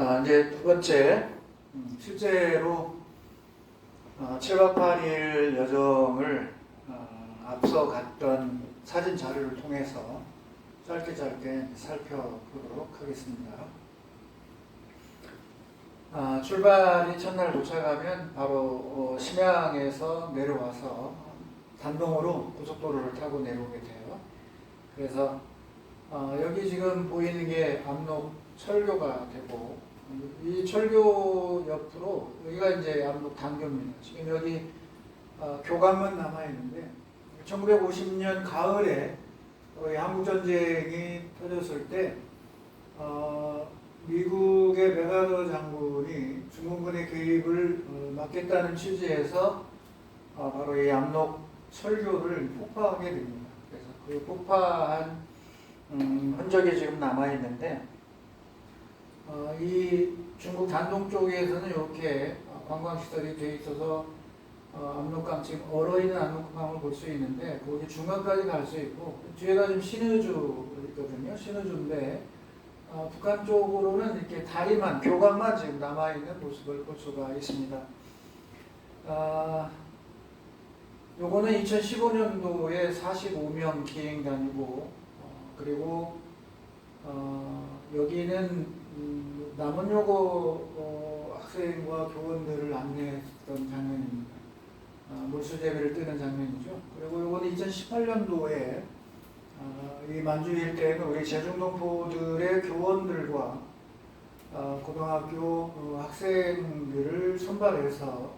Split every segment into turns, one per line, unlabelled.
이제 두 번째, 실제로 7박 8일 여정을 앞서 갔던 사진 자료를 통해서 짧게 살펴보도록 하겠습니다. 출발이 첫날 도착하면 바로 심양에서 내려와서 단동으로 고속도로를 타고 내려오게 돼요. 그래서 여기 지금 보이는 게 압록 철교가 되고, 이 철교 옆으로 여기가 이제 압록 단교입니다. 지금 여기 교감은 남아 있는데 1950년 가을에 한국 전쟁이 터졌을 때 미국의 메가더 장군이 중공군의 개입을 막겠다는 취지에서 바로 이 압록 철교를 폭파하게 됩니다. 그래서 그 폭파한 흔적이 지금 남아 있는데, 이 중국 단동 쪽에서는 이렇게 관광시설이 되어 있어서 압록강, 지금 얼어있는 압록강을 볼 수 있는데 거기 중간까지 갈 수 있고, 뒤에가 지금 신의주 있거든요. 신의주인데 북한 쪽으로는 이렇게 다리만, 교감만 지금 남아있는 모습을 볼 수가 있습니다. 요거는 2015년도에 45명 기행단이고, 그리고 여기는 남원여고 학생과 교원들을 안내했던 장면입니다. 몰수제비를 뜨는 장면이죠. 그리고 요거는 2018년도에 이 만주 일대에는 우리 제중동포들의 교원들과 고등학교 학생들을 선발해서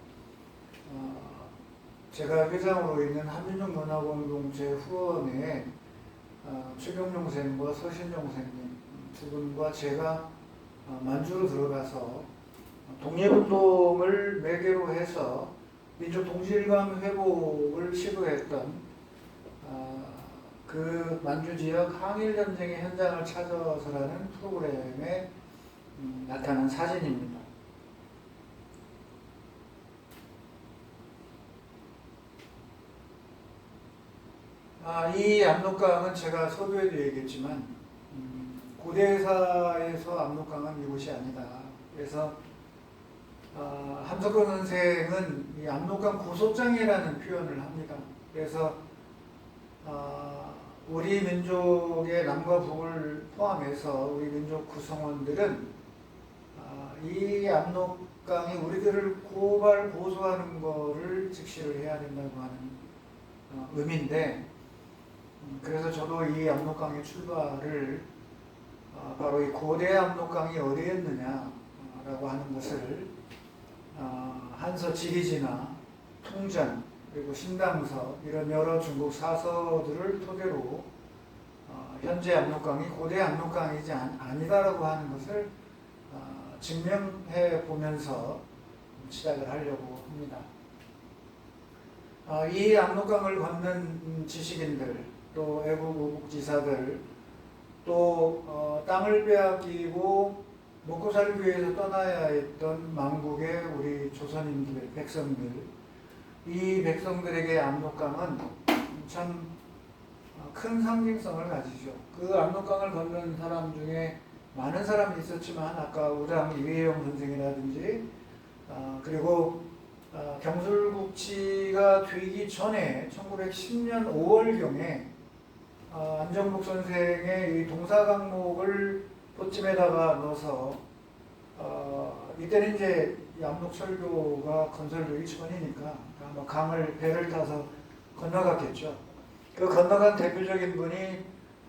제가 회장으로 있는 한민족문화공동체 후원에 최경용 선생과 서신용 선생님 두 분과 제가 만주로 들어가서 독립운동을 매개로 해서 민족 동질감 회복을 시도했던 그 만주 지역 항일전쟁의 현장을 찾아서라는 프로그램에 나타난 사진입니다. 이 압록강은 제가 서두에도 얘기했지만 고대사에서 압록강은 이곳이 아니다. 그래서 함석근 선생은 이 압록강 고소장이라는 표현을 합니다. 그래서 우리 민족의 남과 북을 포함해서 우리 민족 구성원들은 이 압록강이 우리들을 고소하는 것을 직시를 해야 된다고 하는 의미인데, 그래서 저도 이 압록강의 출발을 바로 이 고대 압록강이 어디였느냐라고 하는 것을 한서 지리지나 통전, 그리고 신당서, 이런 여러 중국 사서들을 토대로 현재 압록강이 고대 압록강이지 아니다라고 하는 것을 증명해 보면서 시작을 하려고 합니다. 이 압록강을 걷는 지식인들, 또 애국 우북지사들, 또 땅을 빼앗기고 먹고 살기 위해서 떠나야 했던 만국의 우리 조선인들, 백성들, 이 백성들에게 압록강은 참 큰 상징성을 가지죠. 그 압록강을 걷는 사람 중에 많은 사람이 있었지만, 아까 우당 이회영 선생이라든지 그리고 경술국치가 되기 전에 1910년 5월경에 안정복 선생의 이 동사강목을 포찜에다가 넣어서 이때는 이제 압록철교가 건설되기 전이니까 아마 강을 배를 타서 건너갔겠죠. 그 건너간 대표적인 분이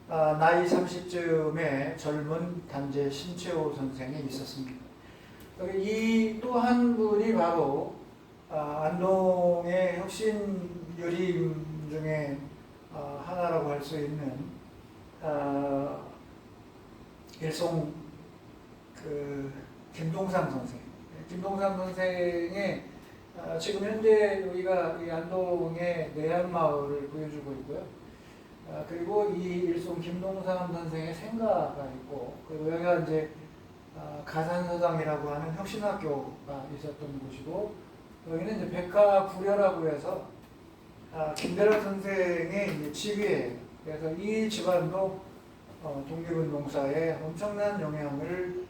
나이 30쯤의 젊은 단재 신채호 선생이 있었습니다. 이 또 한 분이 바로 안동의 혁신 유림 중에 하나라고 할 수 있는 일송 김동삼 선생. 김동삼 선생의 지금 현재 여기가 이 안동의 내한마을을 보여주고 있고요. 그리고 이 일송 김동삼 선생의 생가가 있고, 그리고 여기가 이제 가산서당이라고 하는 혁신학교가 있었던 곳이고, 여기는 이제 백화구려라고 해서 김대락 선생의 이제 집이에요. 그래서 이 집안도 독립운동사에 엄청난 영향을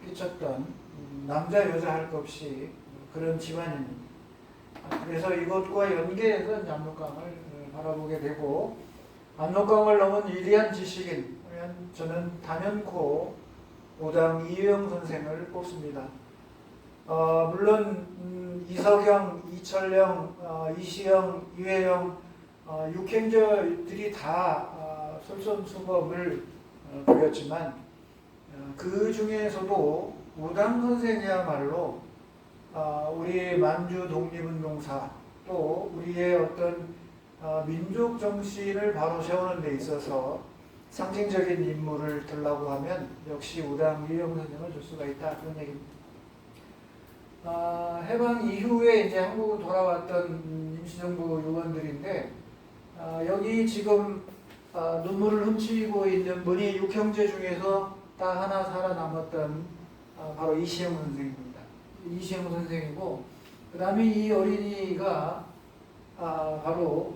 끼쳤던 남자 여자 할 것 없이 그런 집안입니다. 그래서 이것과 연계해서 이제 압록강을 바라보게 되고, 압록강을 넘은 위대한 지식인, 저는 단연코 오당 이유영 선생을 뽑습니다. 물론 이석영, 이철영, 이시영, 이회영, 육행자들이 다 솔선수범을 보였지만 그 중에서도 오당 선생이야말로 우리 만주 독립운동사 또 우리의 어떤 민족 정신을 바로 세우는 데 있어서 상징적인 인물을 들라고 하면 역시 오당 이유영 선생을 줄 수가 있다, 그런 얘기입니다. 해방 이후에 이제 한국 돌아왔던 임시정부 요원들인데, 여기 지금 눈물을 훔치고 있는 분이 육형제 중에서 딱 하나 살아남았던 바로 이시영 선생입니다. 이시영 선생이고, 그 다음에 이 어린이가 바로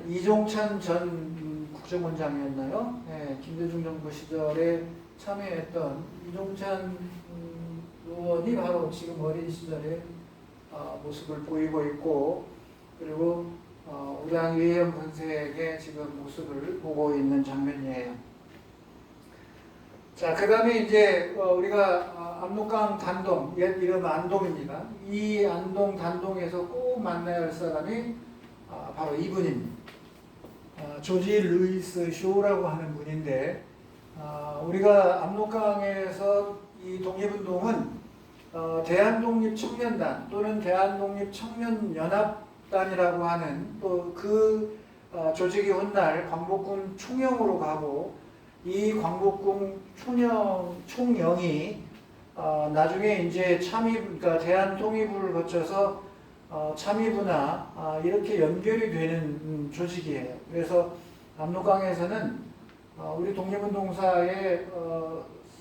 이종찬 전 국정원장이었나요? 네, 김대중 정부 시절에 참여했던 이종찬 의원이 바로 지금 어린 시절의 모습을 보이고 있고, 그리고 우량 이혜영 선생의 지금 모습을 보고 있는 장면이에요. 자, 그 다음에 이제 우리가 압록강 단동, 옛 이름 안동입니다. 이 안동 단동에서 꼭 만나야 할 사람이 바로 이분입니다. 조지 루이스 쇼라고 하는 분인데, 우리가 압록강에서 이 독립운동은 대한독립청년단 또는 대한독립청년연합단이라고 하는 또 그 조직이 훗날 광복군 총영으로 가고, 이 광복군 총영이 나중에 이제 그러니까 대한통일부를 거쳐서 참의부나 이렇게 연결이 되는 조직이에요. 그래서 압록강에서는 우리 독립운동사에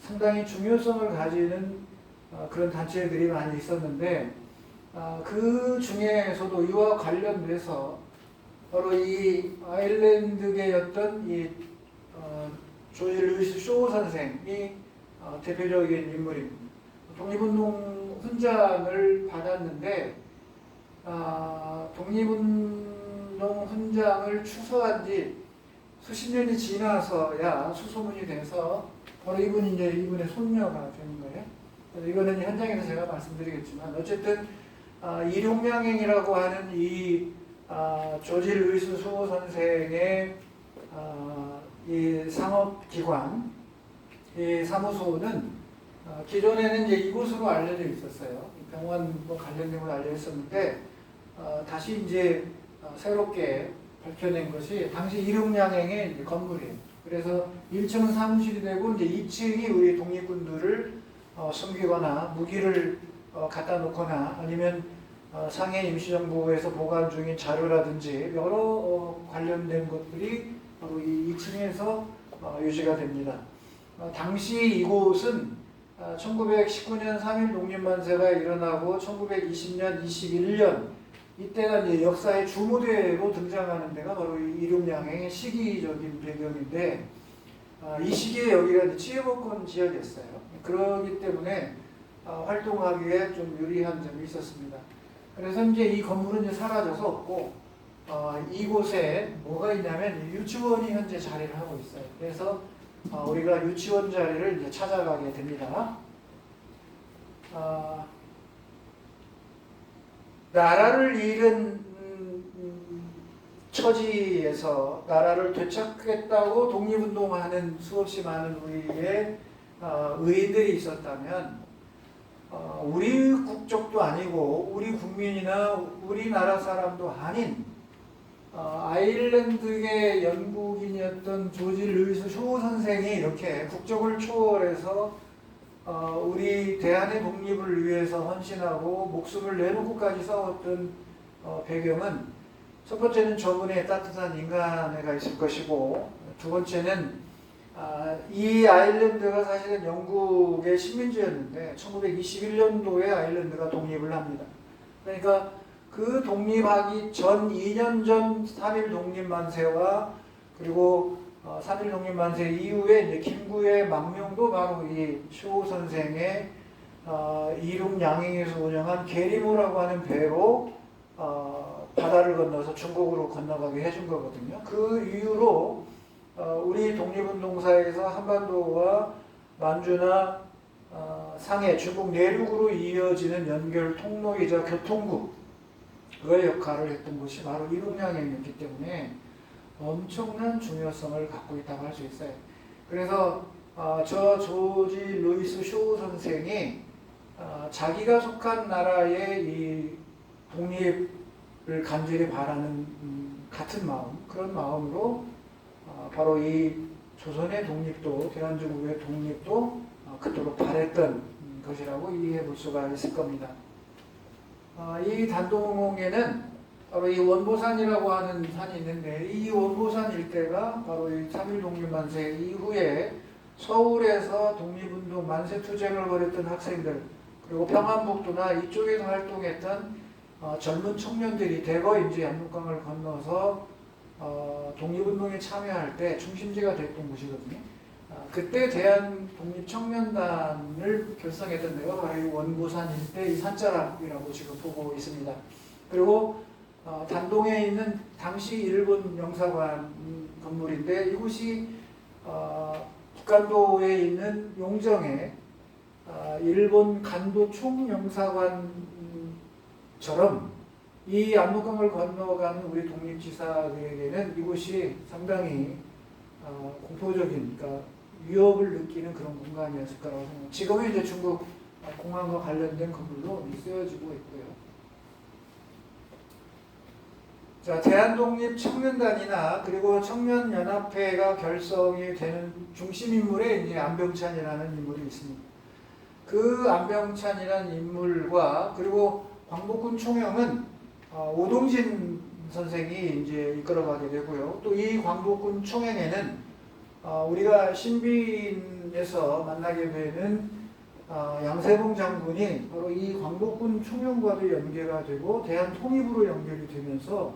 상당히 중요성을 가지는 그런 단체들이 많이 있었는데, 그 중에서도 이와 관련돼서 바로 이 아일랜드계였던 이 조지 루이스 쇼 선생이 대표적인 인물입니다. 독립운동 훈장을 받았는데, 독립운동 훈장을 추서한 지 수십 년이 지나서야 수소문이 돼서 바로 이분의 손녀가 되는 거예요. 이거는 현장에서 제가 말씀드리겠지만, 어쨌든 일용량행이라고 하는 이 조지 루이스 쇼 선생의 이 상업기관, 이 사무소는 기존에는 이제 이곳으로 알려져 있었어요. 병원 관련된 걸 알려 있었는데, 다시 이제 새롭게 밝혀낸 것이 당시 일용량행의 이제 건물이에요. 그래서 1층은 사무실이 되고, 이제 2층이 우리 독립군들을 숨기거나 무기를 갖다 놓거나 아니면 상해 임시정부에서 보관 중인 자료라든지 여러 관련된 것들이 바로 이 2층에서 유지가 됩니다. 당시 이곳은 1919년 3.1 독립만세가 일어나고 1920년, 21년 이때가 이제 역사의 주무대로 등장하는 데가 바로 이 일용량행의 시기적인 배경인데, 이 시기에 여기가 치유복권 지역이었어요. 그렇기 때문에 활동하기에 좀 유리한 점이 있었습니다. 그래서 이제 이 건물은 이제 사라져서 없고, 이곳에 뭐가 있냐면 유치원이 현재 자리를 하고 있어요. 그래서 우리가 유치원 자리를 이제 찾아가게 됩니다. 나라를 잃은 처지에서 나라를 되찾겠다고 독립운동하는 수없이 많은 우리의 의인들이 있었다면, 우리 국적도 아니고 우리 국민이나 우리나라 사람도 아닌 아일랜드계 영국인이었던 조지 루이스 쇼 선생이 이렇게 국적을 초월해서 우리 대한의 독립을 위해서 헌신하고 목숨을 내놓고까지 싸웠던 배경은, 첫 번째는 저분의 따뜻한 인간애가 있을 것이고, 두 번째는 이 아일랜드가 사실은 영국의 식민지였는데 1921년도에 아일랜드가 독립을 합니다. 그러니까 그 독립하기 전 2년 전 3.1 독립만세와 그리고 3.1 독립만세 이후에 이제 김구의 망명도 바로 이 쇼 선생의 이륙 양행에서 운영한 게리모라고 하는 배로 바다를 건너서 중국으로 건너가게 해준 거거든요. 그 이후로 우리 독립운동사에서 한반도와 만주나 상해, 중국 내륙으로 이어지는 연결 통로이자 교통국의 역할을 했던 것이 바로 이륙양행이었기 때문에 엄청난 중요성을 갖고 있다고 할 수 있어요. 그래서 저 조지 루이스 쇼 선생이 자기가 속한 나라의 이 독립을 간절히 바라는 같은 마음, 그런 마음으로 바로 이 조선의 독립도, 대한민국의 독립도 그토록 바랬던 것이라고 이해해 볼 수가 있을 겁니다. 이 단동에는 바로 이 원보산이라고 하는 산이 있는데, 이 원보산 일대가 바로 이 3.1 독립만세 이후에 서울에서 독립운동 만세투쟁을 벌였던 학생들, 그리고 평안북도나 이쪽에서 활동했던 젊은 청년들이 대거 이제 압록강을 건너서 독립운동에 참여할 때 중심지가 됐던 곳이거든요. 그때 대한독립청년단을 결성했던 데가 바로 이 원보산 일대 이 산자락이라고 지금 보고 있습니다. 그리고 단동에 있는 당시 일본 영사관 건물인데, 이곳이 북간도에 있는 용정에 일본 간도 총영사관처럼 이 압록강을 건너가는 우리 독립지사들에게는 이곳이 상당히 공포적인, 그러니까 위협을 느끼는 그런 공간이었을 거라고 생각합니다. 지금은 이제 중국 공항과 관련된 건물로 쓰여지고 있고요. 자, 대한독립청년단이나 그리고 청년연합회가 결성이 되는 중심인물에 이제 안병찬이라는 인물이 있습니다. 그 안병찬이라는 인물과 그리고 광복군 총영은 오동진 선생이 이제 이끌어가게 되고요. 또 이 광복군 총영에는 우리가 신빈에서 만나게 되는 양세봉 장군이 바로 이 광복군 총영과도 연계가 되고 대한통입으로 연결이 되면서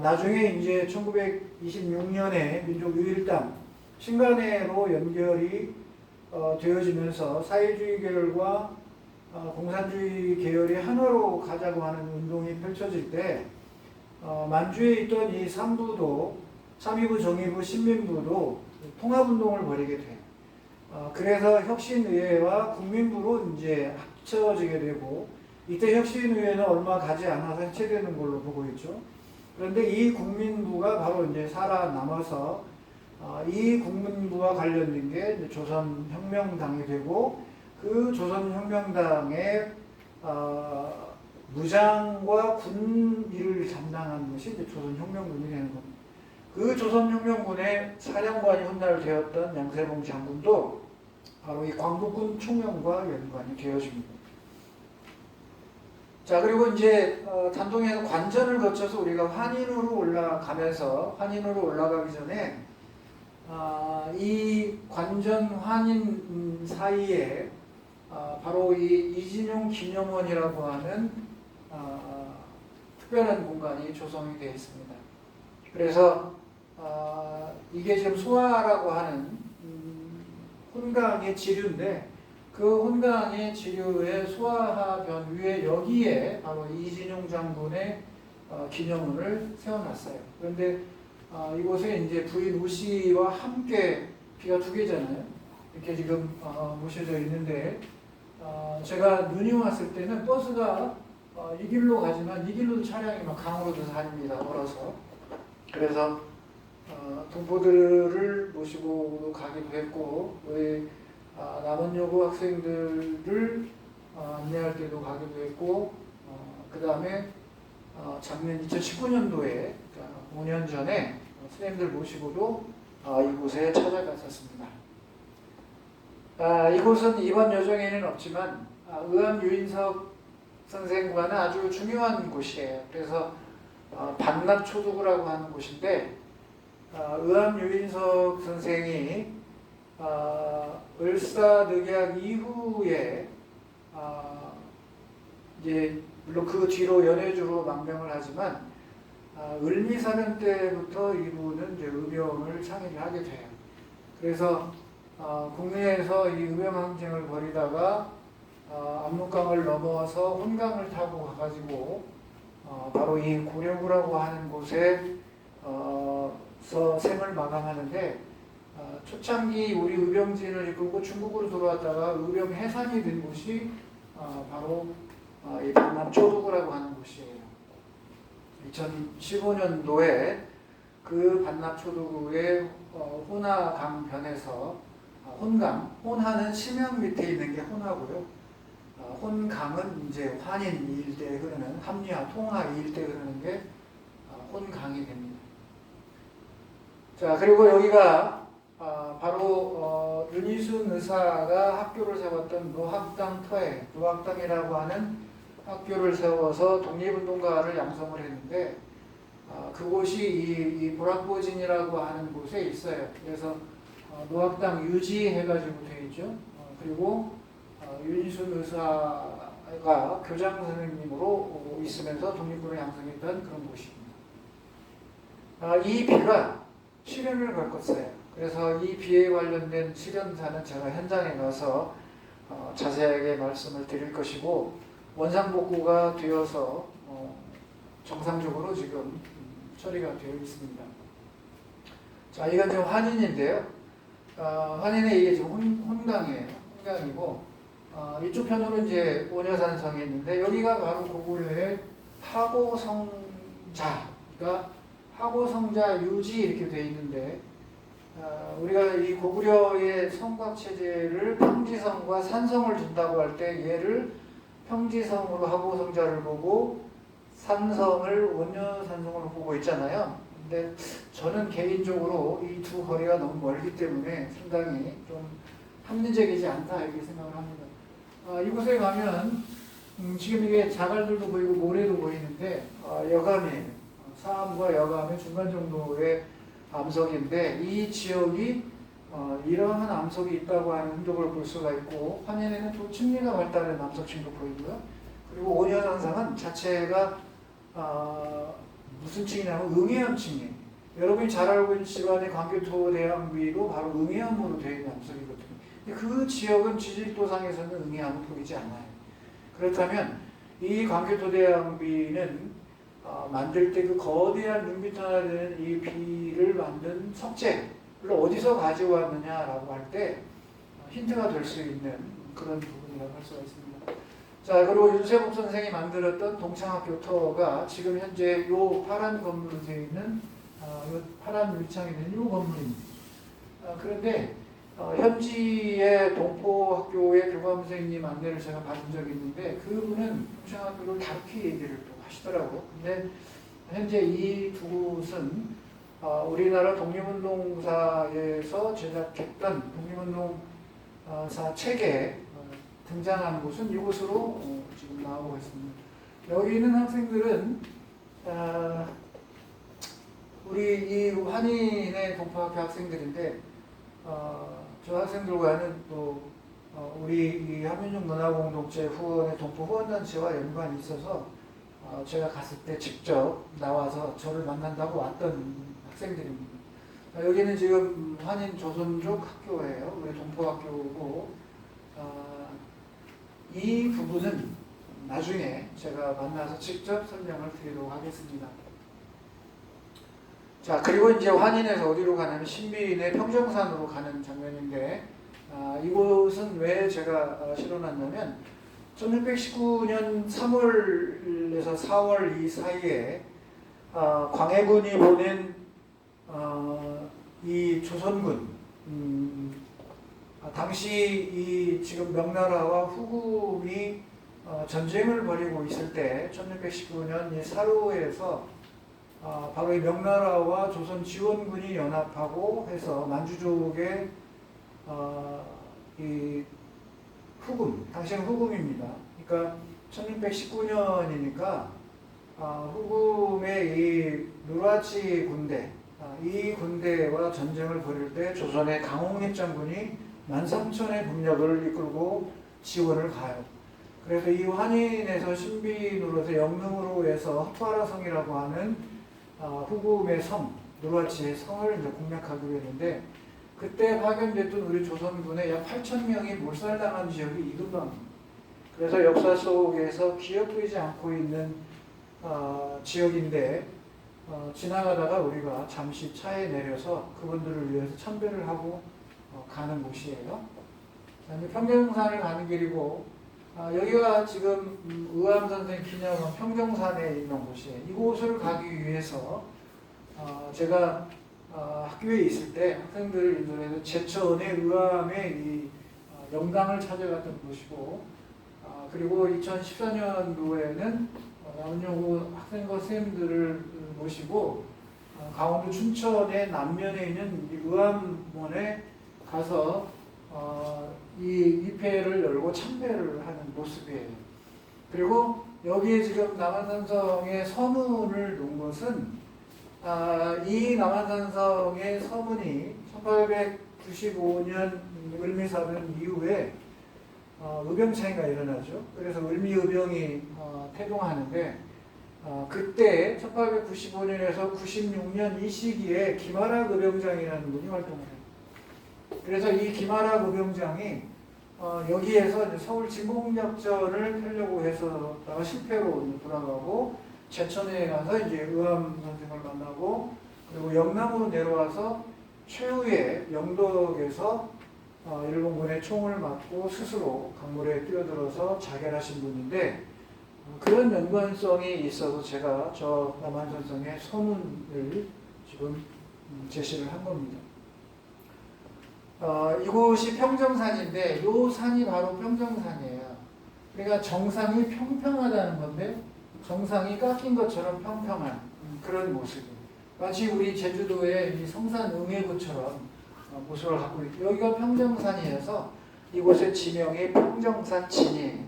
나중에 이제 1926년에 민족유일당 신간회로 연결이 되어지면서 사회주의 계열과 공산주의 계열이 하나로 가자고 하는 운동이 펼쳐질 때 만주에 있던 이 삼부도, 삼위부, 정의부, 신민부도 통합운동을 벌이게 돼요. 그래서 혁신의회와 국민부로 이제 합쳐지게 되고, 이때 혁신의회는 얼마 가지 않아서 해체되는 걸로 보고 있죠. 그런데 이 국민부가 바로 이제 살아남아서 이 국민부와 관련된 게 이제 조선혁명당이 되고, 그 조선혁명당의 무장과 군 일을 담당하는 것이 이제 조선혁명군이 되는 겁니다. 그 조선혁명군의 사령관이 훗날 되었던 양세봉 장군도 바로 이 광복군 총영과 연관이 되어집니다. 자, 그리고 이제 단동에서 관전을 거쳐서 우리가 환인으로 올라가면서, 환인으로 올라가기 전에 이 관전 환인 사이에 바로 이 이진용 기념원이라고 하는 특별한 공간이 조성이 되어 있습니다. 그래서 이게 지금 소화라고 하는 혼강의 지류인데, 그 혼강의 지류의 소화하변 위에 여기에 바로 이진용 장군의 기념원을 세워놨어요. 그런데 이곳에 이제 부인 우씨와 함께, 비가 두 개잖아요. 이렇게 지금 모셔져 있는데, 제가 눈이 왔을 때는 버스가 이 길로 가지만 이 길로도 차량이 막 강으로도 다닙니다. 멀어서. 그래서 동포들을 모시고 가기도 했고, 우리 남원여고 학생들을 안내할 때도 가기도 했고, 그 다음에 작년 2019년도에, 그러니까 5년 전에 선생님들 모시고도 이곳에 찾아갔었습니다. 이곳은 이번 여정에는 없지만 의암 유인석 선생과는 아주 중요한 곳이에요. 그래서 반납초두구라고 하는 곳인데, 의암 유인석 선생이 을사늑약 이후에 이제 물론 그 뒤로 연해주로 망명을 하지만 을미사년 때부터 이분은 이제 의병을 창의를 하게 돼요. 그래서 국내에서 이 의병 항쟁을 벌이다가 압록강을 넘어서 혼강을 타고 가가지고 바로 이 고려구라고 하는 곳에 서 생을 마감하는데, 초창기 우리 의병진을 이끌고 중국으로 들어왔다가 의병 해산이 된 곳이 바로 이 반남 초도구라고 하는 곳이에요. 2015년도에 그 반납 초도구의 호나강변에서 혼하는 심양 밑에 있는 게 혼하고요. 혼강은 이제 환인 이 일대에 흐르는 합리화, 통하 이 일대에 흐르는 게 혼강이 됩니다. 자, 그리고 여기가 바로 윤희순 의사가 학교를 세웠던 노학당터에, 노학당이라고 하는 학교를 세워서 독립운동가를 양성을 했는데, 그곳이 이 보락보진이라고 하는 곳에 있어요. 그래서 노학당 유지해가지고 되어 있죠. 그리고 윤희순 의사가 교장 선생님으로 있으면서 독립군을 양성했던 그런 곳입니다. 이 비가 시련을 겪었어요. 그래서 이 비에 관련된 시련사는 제가 현장에 가서 자세하게 말씀을 드릴 것이고, 원상복구가 되어서 정상적으로 지금 처리가 되어 있습니다. 자, 이건 지금 환인인데요. 환인의 이게 지금 혼강이에요. 혼강이고, 이쪽 편으로 이제 오녀산성이 있는데, 여기가 바로 고구려의 하고성자, 그러니까 하고성자 유지 이렇게 되어 있는데, 우리가 이 고구려의 성곽 체제를 평지성과 산성을 준다고 할 때 얘를 평지성으로 하고성자를 보고 산성을 원녀산성으로 보고 있잖아요. 근데 저는 개인적으로 이 두 거리가 너무 멀기 때문에 상당히 좀 합리적이지 않다 이렇게 생각을 합니다. 이곳에 가면 지금 이게 자갈들도 보이고 모래도 보이는데 여감이에요. 사암과 여감의 중간 정도의 암석인데, 이 지역이 이러한 암석이 있다고 하는 흔적을 볼 수가 있고, 환인에는 또 층리가 발달한 암석층도 보이고요. 그리고 오녀산상은 자체가 무슨 층이냐면 응해암층이에요. 여러분이 잘 알고 있는 질환의 광교토대왕비로 바로 응해암으로 되어 있는 암석이거든요. 그 지역은 지질도상에서는 응해암을 보이지 않아요. 그렇다면 이 광교토대왕비는 만들 때 그 거대한 6m 되는 이 비를 만든 석재를 어디서 가져왔느냐라고 할 때 힌트가 될 수 있는 그런 부분이라고 할 수가 있습니다. 자, 그리고 윤세복 선생이 만들었던 동창학교 터가 지금 현재 요 파란 건물로 되어 있는 요 파란 위창이 있는 이 건물입니다. 그런데 현지의 동포학교의 교감선생님 안내를 제가 받은 적이 있는데, 그분은 동창학교를 다르게 얘기를 또 하시더라고요. 근데 현재 이 두 곳은 우리나라 독립운동사에서 제작했던 독립운동사 책에 등장한 곳은 이곳으로 지금 나오고 있습니다. 여기 있는 학생들은 우리 이 한인의 동포학교 학생들인데, 저 학생들과는 또 우리 이 한민족 문화공동체 후원의 동포 후원단체와 연관이 있어서 제가 갔을 때 직접 나와서 저를 만난다고 왔던 학생들입니다. 여기는 지금 한인 조선족 학교예요. 우리 동포학교고, 이 부분은 나중에 제가 만나서 직접 설명을 드리도록 하겠습니다. 자, 그리고 이제 환인에서 어디로 가냐면 신비인의 평정산으로 가는 장면인데, 이곳은 왜 제가 실어놨냐면 1619년 3월에서 4월 이 사이에 광해군이 보낸 이 조선군, 당시 이 지금 명나라와 후금이 전쟁을 벌이고 있을 때 1619년 이 사루에서 바로 이 명나라와 조선 지원군이 연합하고 해서 만주족의 이 후금, 당시에는 후금입니다. 그러니까 1619년이니까 후금의 이 누라치 군대, 이 군대와 전쟁을 벌일 때 조선의 강홍립 장군이 13,000의兵力을 이끌고 지원을 가요. 그래서 이 환인에서 신비 눌러서 영릉으로 해서 헛화라성이라고 하는 후금의 성, 누르하치의 성을 이제 공략하기로 했는데 그때 파견됐던 우리 조선군의 약 8천 명이 몰살당한 지역이 이둔방입니다. 그래서 역사 속에서 기억되지 않고 있는 지역인데 지나가다가 우리가 잠시 차에 내려서 그분들을 위해서 참배를 하고 가는 곳이에요. 평정산을 가는 길이고 여기가 지금 의암선생 기념원 평정산에 있는 곳이에요. 이곳을 가기 위해서 제가 학교에 있을 때 학생들을 인도해서 제천의 의암의 이 영당을 찾아갔던 곳이고 그리고 2014년도에는 남녀고 학생과 선생님들을 모시고 강원도 춘천의 남면에 있는 이 의암원에 가서 이 위패를 열고 참배를 하는 모습이에요. 그리고 여기에 지금 남한산성의 서문을 놓은 것은 이 남한산성의 서문이 1895년 을미사변 이후에 의병차이가 일어나죠. 그래서 을미의병이 태동하는데 그때 1895년에서 96년 이 시기에 김아락 의병장이라는 분이 활동을 해요. 그래서 이 김아락 의병장이 여기에서 이제 서울 진공작전을 펴려고 해서 실패로 돌아가고 제천에 가서 이제 의암 선생을 만나고 그리고 영남으로 내려와서 최후의 영덕에서 일본군의 총을 맞고 스스로 강물에 뛰어들어서 자결하신 분인데 그런 연관성이 있어서 제가 저 남한산성의 서문을 지금 제시를 한 겁니다. 이곳이 평정산인데 이 산이 바로 평정산이에요. 그러니까 정상이 평평하다는 건데 정상이 깎인 것처럼 평평한 그런 모습이에요. 마치 우리 제주도의 이 성산 응해구처럼 모습을 갖고 있고 여기가 평정산이어서 이곳의 지명이 평정산진이에요.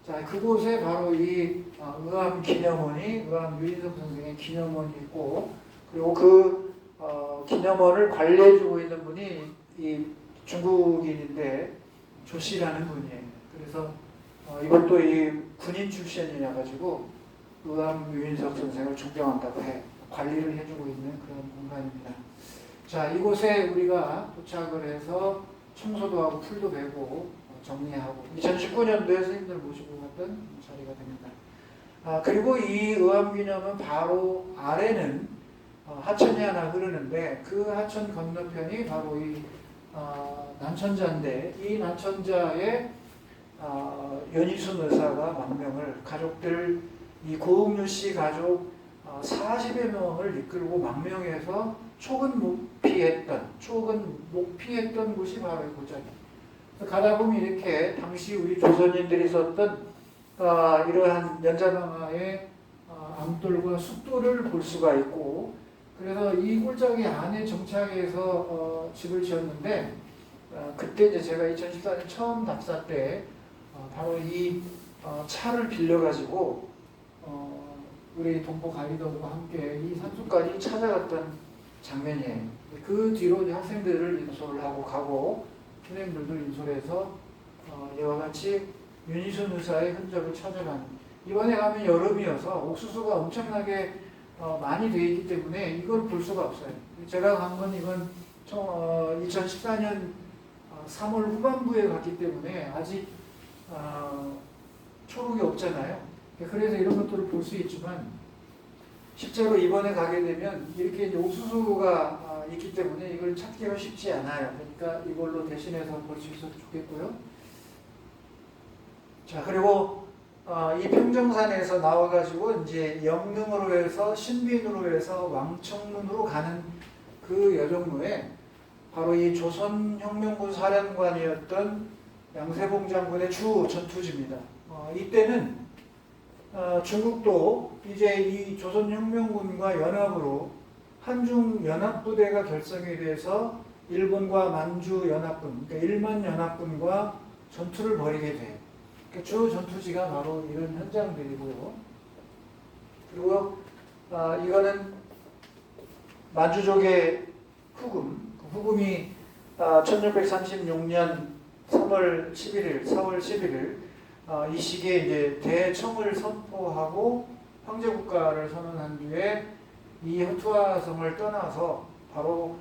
자, 그곳에 바로 이 의암 기념원이 의암 유인석 선생의 기념원이 있고 그리고 그 기념원을 관리해주고 있는 분이 이 중국인인데 조씨라는 분이에요. 그래서 이것도 이 군인 출신이라 가지고 의암 유인석 선생을 존경한다고 해 관리를 해주고 있는 그런 공간입니다. 자, 이곳에 우리가 도착을 해서 청소도 하고 풀도 베고 정리하고 2019년도에 선생님들 모시고 갔던 자리가 됩니다. 그리고 이 의암기념은 바로 아래는 하천이 하나 흐르는데 그 하천 건너편이 바로 이 난천자인데 이 난천자에 연희순 의사가 망명을 가족들 이 고흥유 씨 가족 40여 명을 이끌고 망명해서 촉은 목피했던 곳이 바로 이곳이에요. 가다 보면 이렇게 당시 우리 조선인들이 썼던 이러한 연자방아의 암돌과 숫돌을 볼 수가 있고 그래서 이 골짜기 안에 정착해서 집을 지었는데 그때 이제 제가 2014년 처음 답사 때 바로 이 차를 빌려가지고 우리 동포 가이드와 함께 이 산속까지 찾아갔던 장면이에요. 그 뒤로 이제 학생들을 인솔을 하고 가고 선생님들도 인솔해서 이와 같이 윤희순 의사의 흔적을 찾아가는 이번에 가면 여름이어서 옥수수가 엄청나게 많이 되어 있기 때문에 이걸 볼 수가 없어요. 제가 간 건 이건 2014년 3월 후반부에 갔기 때문에 아직 초록이 없잖아요. 그래서 이런 것들을 볼 수 있지만 실제로 이번에 가게 되면 이렇게 이제 옥수수가 있기 때문에 이걸 찾기가 쉽지 않아요. 그러니까 이걸로 대신해서 볼 수 있어서 좋겠고요. 자, 그리고 이 평정산에서 나와가지고 이제 영릉으로 해서 신빈으로 해서 왕청문으로 가는 그 여정로에 바로 이 조선혁명군 사령관이었던 양세봉 장군의 주 전투지입니다. 이때는 중국도 이제 이 조선혁명군과 연합으로 한중연합부대가 결성이 돼서 일본과 만주연합군, 그러니까 일만연합군과 전투를 벌이게 돼요. 그러니까 주 전투지가 바로 이런 현장들이고요. 그리고 이거는 만주족의 후금, 후금이 1636년 4월 11일 이 시기에 이제 대청을 선포하고 황제국가를 선언한 뒤에 이 허투아성을 떠나서 바로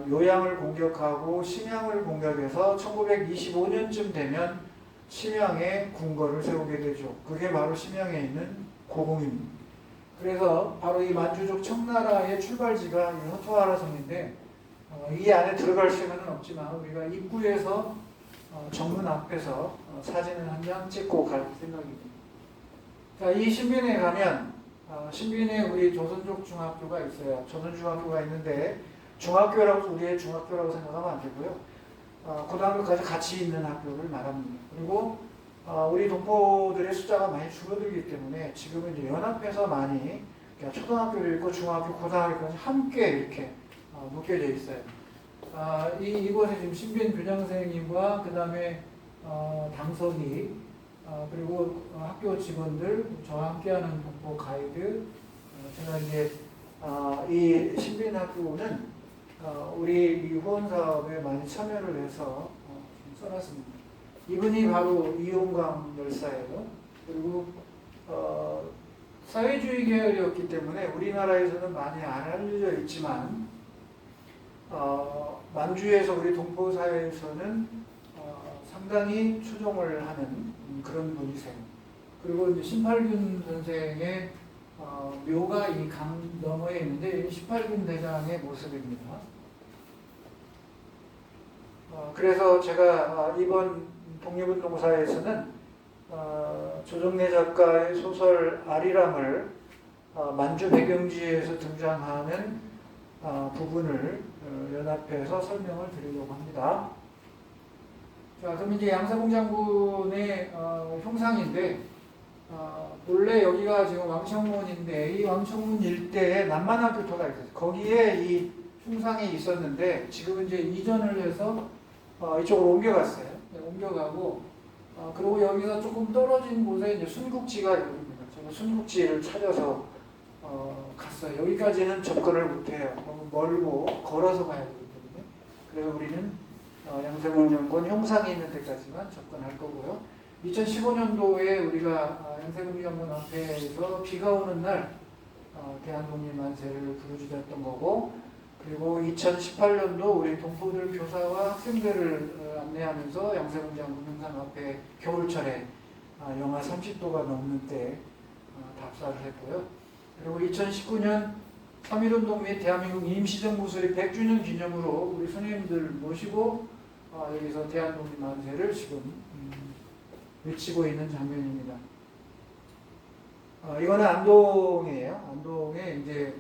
요양을 공격하고 심양을 공격해서 1925년쯤 되면 심양에 궁궐을 세우게 되죠. 그게 바로 심양에 있는 고궁입니다. 그래서 바로 이 만주족 청나라의 출발지가 이 허투아라 성인데 이 안에 들어갈 시간은 없지만 우리가 입구에서 정문 앞에서 사진을 한 장 찍고 갈 생각입니다. 자, 이 신빈에 가면 신빈에 우리 조선족 중학교가 있어요. 조선중학교가 있는데 중학교라고 우리의 중학교라고 생각하면 안 되고요. 고등학교까지 같이 있는 학교를 말합니다. 그리고 우리 동포들의 숫자가 많이 줄어들기 때문에 지금은 이제 연합해서 많이 초등학교도 있고 중학교, 고등학교까지 함께 이렇게 묶여져 있어요. 이곳에 지금 신빈 교장선생님과 그 다음에 당석이 그리고 학교 직원들, 저와 함께하는 동포 가이드, 제가 이제 이 신빈 학교는 우리 이 후원 사업에 많이 참여를 해서 써놨습니다. 이분이 바로 이용광 열사예요. 그리고 사회주의 계열이었기 때문에 우리나라에서는 많이 안 알려져 있지만 만주에서 우리 동포 사회에서는 상당히 추종을 하는 그런 분이세요. 그리고 이제 신팔균 선생의 묘가 이 강 너머에 있는데 신팔균 대장의 모습입니다. 그래서 제가 이번 독립운동사에서는 조정래 작가의 소설 아리랑을 만주 배경지에서 등장하는 부분을 연합해서 설명을 드리려고 합니다. 자, 그럼 이제 양사봉 장군의 형상인데 본래 여기가 지금 왕청문인데 이 왕청문 일대에 남만학교토가 있어요. 거기에 이 흉상이 있었는데 지금은 이제 이전을 해서 이쪽으로 옮겨갔어요. 네, 옮겨가고 그리고 여기서 조금 떨어진 곳에 이제 순국지가 있습니다. 제가 순국지를 찾아서 갔어요. 여기까지는 접근을 못해요. 너무 멀고 걸어서 가야 되기 때문에. 그래서 우리는 양세봉 장군 형상이 있는 데까지만 접근할 거고요. 2015년도에 우리가 양세봉 장군 앞에서 비가 오는 날 대한독립만세를 부르짖었던 거고, 그리고 2018년도 우리 동포들 교사와 학생들을 안내하면서 양세봉 장군 형상 앞에 겨울철에 영하 30도가 넘는 때 답사를 했고요. 그리고 2019년 3.1운동 및 대한민국 임시정부 수립 100주년 기념으로 우리 선생님들 모시고 여기서 대한독립 만세를 지금 외치고 있는 장면입니다. 이거는 안동이에요. 안동에 이제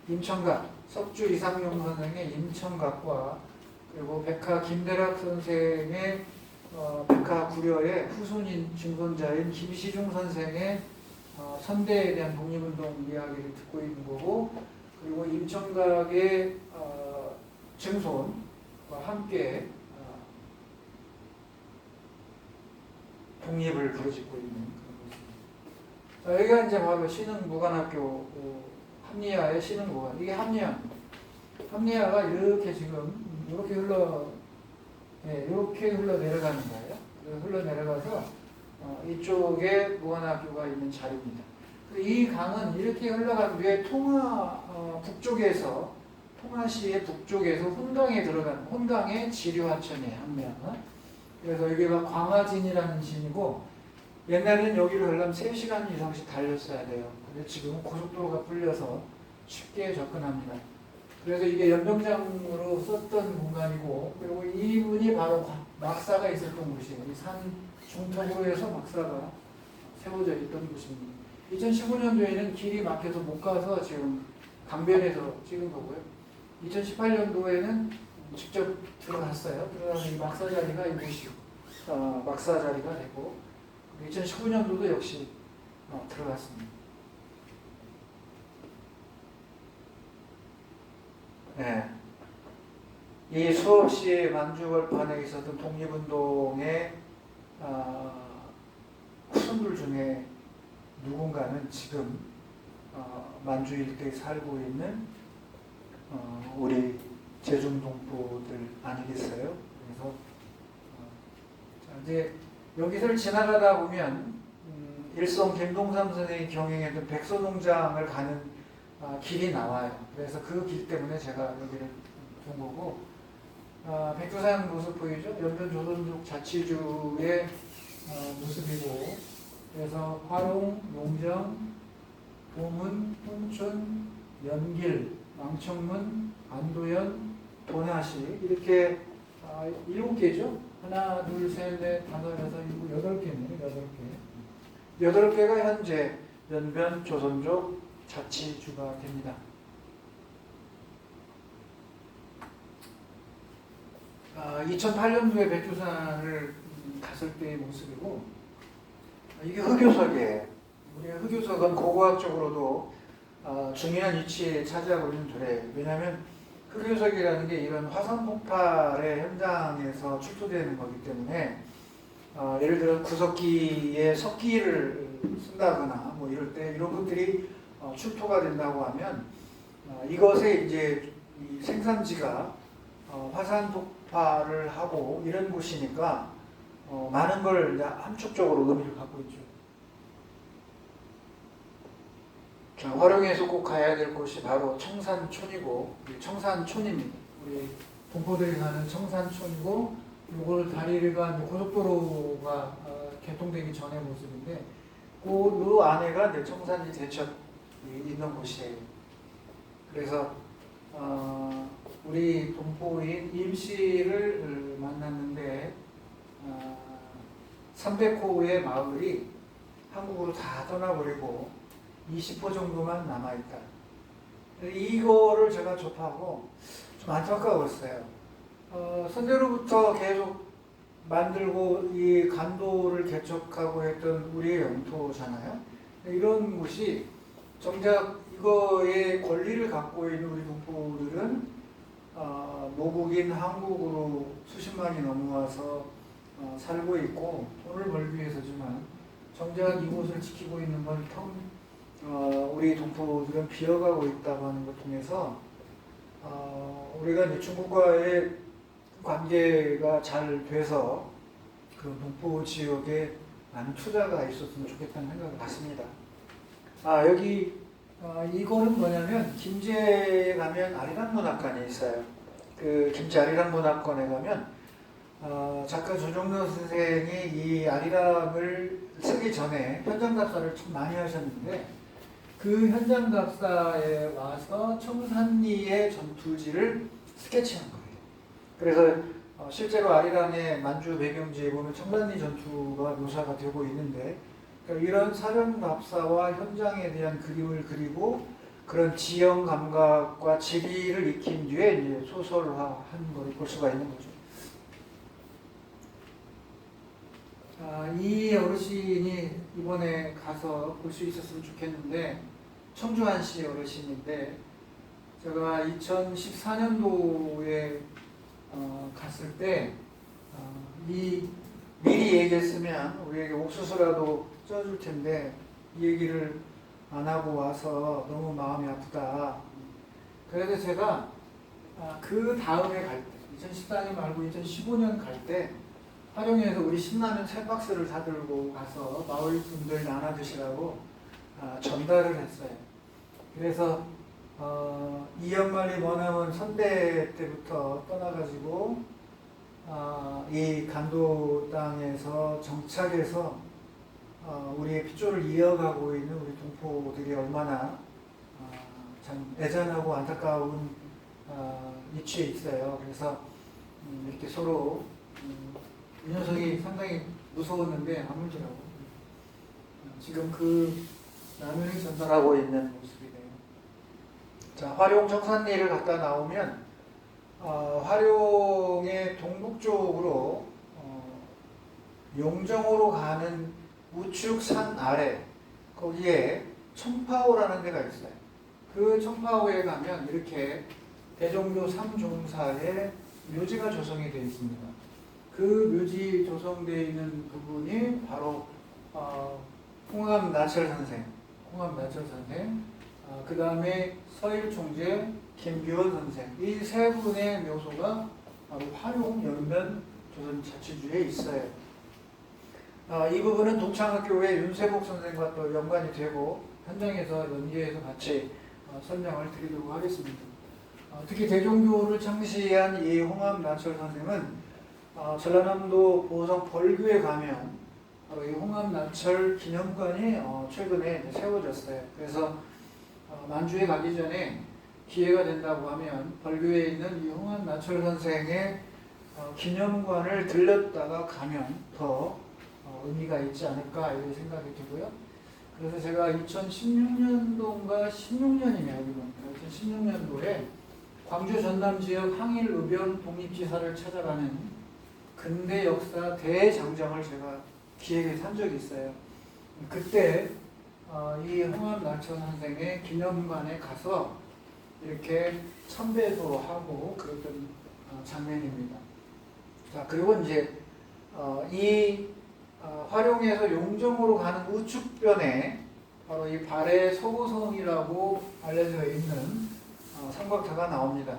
임청각, 석주 이상용 선생의 임청각과 그리고 백화 김대락 선생의 백화 구려의 후손인 증손자인 김시중 선생의 선대에 대한 독립운동 이야기를 듣고 있는 거고, 그리고 임청각의 증손과 함께 독립을 부르짖고 있는 그런 것입니다. 여기가 이제 바로 신흥무관학교 합리야의 신흥무관. 이게 합리야입니다. 합리야가 이렇게 지금 이렇게 이렇게 흘러 내려가는 거예요. 흘러 내려가서 이쪽에 무관학교가 있는 자리입니다. 이 강은 이렇게 흘러간 뒤에 북쪽에서 통화시의 북쪽에서 혼강에 들어가는 혼강의 지류하천이에요. 한면. 그래서 여기가 광화진이라는 진이고 옛날에는 여기를 가려면 3시간 이상씩 달렸어야 돼요. 근데 지금은 고속도로가 풀려서 쉽게 접근합니다. 그래서 이게 연병장으로 썼던 공간이고, 그리고 이분이 바로 막사가 있었던 곳이에요. 이 산 중턱으로 해서 막사가 세워져 있던 곳입니다. 2015년도에는 길이 막혀서 못 가서 지금 강변에서 찍은 거고요. 2018년도에는 직접 들어갔어요. 들어가서 이 막사 자리가 이곳이 막사 자리가 되고, 2019년도도 역시 들어갔습니다. 네. 이 수없이 만주벌판에 있었던 독립운동의 후손들 중에 누군가는 지금 만주 일대에 살고 있는 우리 제중동포들 아니겠어요? 그래서 이제 여기를 지나가다 보면 일성 김동삼 선생이 경영했던 백서농장을 가는 길이 나와요. 그래서 그 길 때문에 제가 여기를 둔 거고, 백두산 모습 보이죠? 연변 조선족 자치주의 모습이고, 그래서 화룡, 용정, 도문, 홍천, 연길, 왕청문, 안도연, 도나시 이렇게 7개죠? 하나, 둘, 셋, 넷, 다섯, 여섯, 일곱, 8개네요. 8개가 현재 연변 조선족 자치주가 됩니다. 2008년도에 백두산을 갔을 때의 모습이고, 이게 흑요석이에요. 우리 흑요석은 고고학적으로도 중요한 위치에 차지하고 있는 조례예요. 왜냐하면 흑요석이라는 게 이런 화산 폭발의 현장에서 출토되는 거기 때문에 예를 들어 구석기에 석기를 쓴다거나 뭐 이럴 때 이런 것들이 출토가 된다고 하면 이것의 이제 이 생산지가 화산 폭발을 하고 이런 곳이니까 많은 걸 함축적으로 의미를 갖고 있죠. 자, 화룡에서 꼭 가야 될 곳이 바로 청산촌이고, 청산촌입니다. 우리 동포들이 사는 청산촌이고, 요걸 다리가 고속도로가 개통되기 전의 모습인데, 그 안에가 이제 청산리 대첩이 있는 곳이에요. 그래서 우리 동포인 임씨를 만났는데 300호의 마을이 한국으로 다 떠나버리고 20호 정도만 남아있다. 이거를 제가 접하고 좀 안타까웠어요. 선대로부터 계속 만들고 이 간도를 개척하고 했던 우리의 영토잖아요. 이런 곳이 정작 이거의 권리를 갖고 있는 우리 동포들은 모국인 한국으로 수십만이 넘어와서 살고 있고 돈을 벌기 위해서지만 정작 이곳을 지키고 있는 건 우리 동포들은 비어가고 있다고 하는 것 통해서 우리가 이제 중국과의 관계가 잘 돼서 그 동포 지역에 많은 투자가 있었으면 좋겠다는 생각을 갖습니다. 여기 이거는 뭐냐면 김제에 가면 아리랑문학관이 있어요. 그 김제 아리랑문학관에 가면 작가 조정로 선생이 이 아리랑을 쓰기 전에 현장 답사를 참 많이 하셨는데 그 현장 답사에 와서 청산리의 전투지를 스케치한 거예요. 그래서 실제로 아리랑의 만주 배경지에 보면 청산리 전투가 묘사가 되고 있는데 그러니까 이런 사령 답사와 현장에 대한 그림을 그리고 그런 지형 감각과 지리를 익힌 뒤에 이제 소설화한 걸 볼 수가 있는 거죠. 이 어르신이 이번에 가서 볼 수 있었으면 좋겠는데 청주한 씨 어르신인데 제가 2014년도에 갔을 때 미리 얘기했으면 우리에게 옥수수라도 쪄줄 텐데 이 얘기를 안 하고 와서 너무 마음이 아프다. 그래서 제가 그 다음에 갈 때 2014년 말고 2015년 갈 때 화룡에서 우리 신라면 3박스를 사들고 가서 마을 분들 나눠 드시라고 전달을 했어요. 그래서 이연말이 머나먼 선대 때부터 떠나가지고 이 간도 땅에서 정착해서 우리의 핏줄을 이어가고 있는 우리 동포들이 얼마나 참 애잔하고 안타까운 위치에 있어요. 그래서 이렇게 서로 이 녀석이 상당히 무서웠는데 아물더라고. 지금 그 라면을 전달하고 있는 모습이네요. 자, 화룡 청산리를 갔다 나오면 화룡의 동북쪽으로 용정으로 가는 우측 산 아래 거기에 청파오라는 데가 있어요. 그 청파오에 가면 이렇게 대종교 3종사의 묘지가 조성이 되어 있습니다. 그 묘지 조성되어 있는 부분이 바로 홍암 나철 선생, 그 다음에 서일총재 김규원 선생, 이 세 분의 묘소가 바로 화룡 연변 조선자치주에 있어요. 이 부분은 동창학교의 윤세복 선생과 또 연관이 되고 현장에서 연계해서 같이 설명을 드리도록 하겠습니다. 특히 대종교를 창시한 이 홍암난철 선생은 전라남도 보성 벌교에 가면 바로 이 홍암난철 기념관이 최근에 세워졌어요. 그래서 만주에 가기 전에 기회가 된다고 하면 벌교에 있는 이 홍암난철 선생의 기념관을 들렸다가 가면 더 의미가 있지 않을까 이런 생각이 들고요. 그래서 제가 2016년도인가 16년이네요. 2016년도에 광주 전남 지역 항일 의변 독립지사를 찾아가는 근대 역사 대장정을 제가 기획해서 한 적이 있어요. 그때 이 홍암난철 선생의 기념관에 가서 이렇게 참배도 하고 그랬던 장면입니다. 자, 그리고 이제 이 활용해서 용정으로 가는 우측변에 바로 이 발해 서고성이라고 알려져 있는 삼각타가 나옵니다.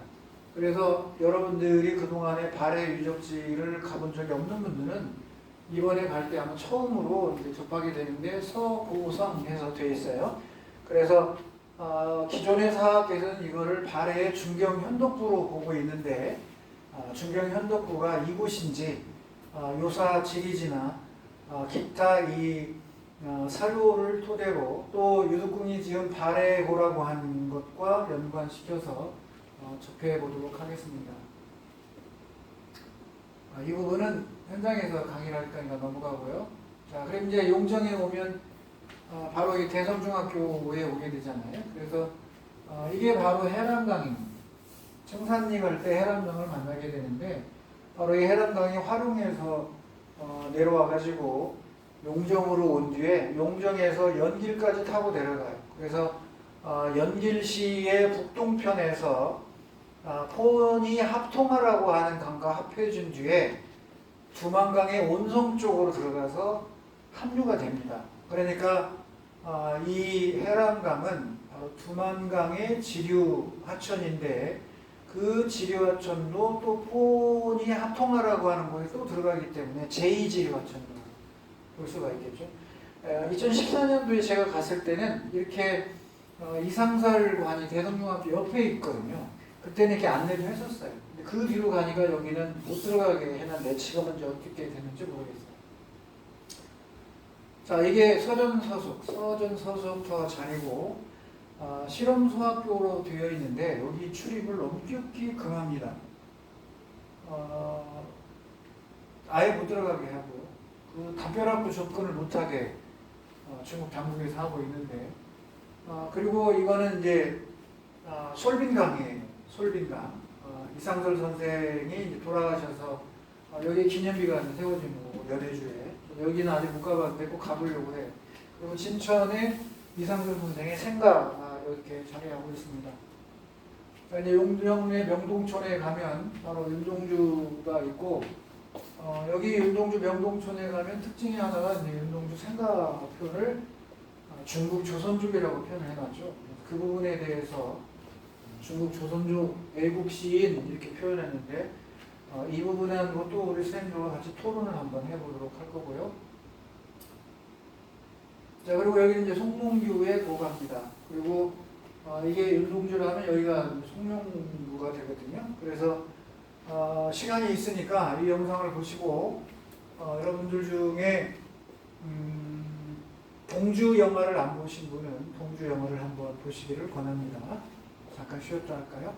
그래서 여러분들이 그동안에 발해 유적지를 가본 적이 없는 분들은 이번에 갈 때 아마 처음으로 이제 접하게 되는데 서고성해서 되어 있어요. 그래서 기존의 사학에서는 이거를 발해의 중경현덕부로 보고 있는데 중경현덕부가 이곳인지 요사 지리지나 기타 이 사료를 토대로 또 유득궁이 지은 발해고라고 하는 것과 연관시켜서 접해 보도록 하겠습니다. 이 부분은 현장에서 강의를 할 거니까 넘어가고요. 자, 그럼 이제 용정에 오면 바로 이 대성중학교에 오게 되잖아요. 그래서 이게 바로 해람강입니다. 청산리 갈 때 해람강을 만나게 되는데 바로 이 해람강이 활용해서 내려와 가지고 용정으로 온 뒤에 용정에서 연길까지 타고 내려가요. 그래서 연길시의 북동편에서 포원이 합통하라고 하는 강과 합해 준 뒤에 두만강의 온성 쪽으로 들어가서 합류가 됩니다. 그러니까 이 해람강은 바로 두만강의 지류 하천인데 그 지류 하천도 또 포원이 합통하라고 하는 곳에 또 들어가기 때문에 제2지류 하천으로 볼 수가 있겠죠. 2014년도에 제가 갔을 때는 이렇게 이상설관이 대성중학교 옆에 있거든요. 그때는 이렇게 안내도 했었어요. 근데 그 뒤로 가니까 여기는 못 들어가게 해놨는데 지금은 이제 어떻게 되는지 모르겠어요. 자, 이게 서전서숙터 자리고 실험소학교로 되어 있는데 여기 출입을 엄격히 금합니다. 아예 못 들어가게 하고요. 그 담벼락도 접근을 못하게 중국 당국에서 하고 있는데 그리고 이거는 이제 솔빈강이에요. 솔빈강. 이상설 선생이 이제 돌아가셔서 여기 기념비가 세워진 거고 연해주에 여기는 아직 못 가봤는데 꼭 가보려고 해요. 그리고 진천에 이상설 선생의 생가가 이렇게 자리하고 있습니다. 이제 용정의 명동촌에 가면 바로 윤동주가 있고 여기 윤동주 명동촌에 가면 특징이 하나가 이제 윤동주 생가표를 중국 조선족이라고 표현을 해놨죠. 그 부분에 대해서 중국 조선족 애국 시인 이렇게 표현했는데 이 부분에 대한 것도 우리 선생님들과 같이 토론을 한번 해보도록 할 거고요. 자, 그리고 여기는 이제 송몽규의 고가입니다. 그리고 이게 윤동주라면 여기가 송명구가 되거든요. 그래서 시간이 있으니까 이 영상을 보시고 여러분들 중에 동주 영화를 안 보신 분은 동주 영화를 한번 보시기를 권합니다. 잠깐 쉬었다 할까요?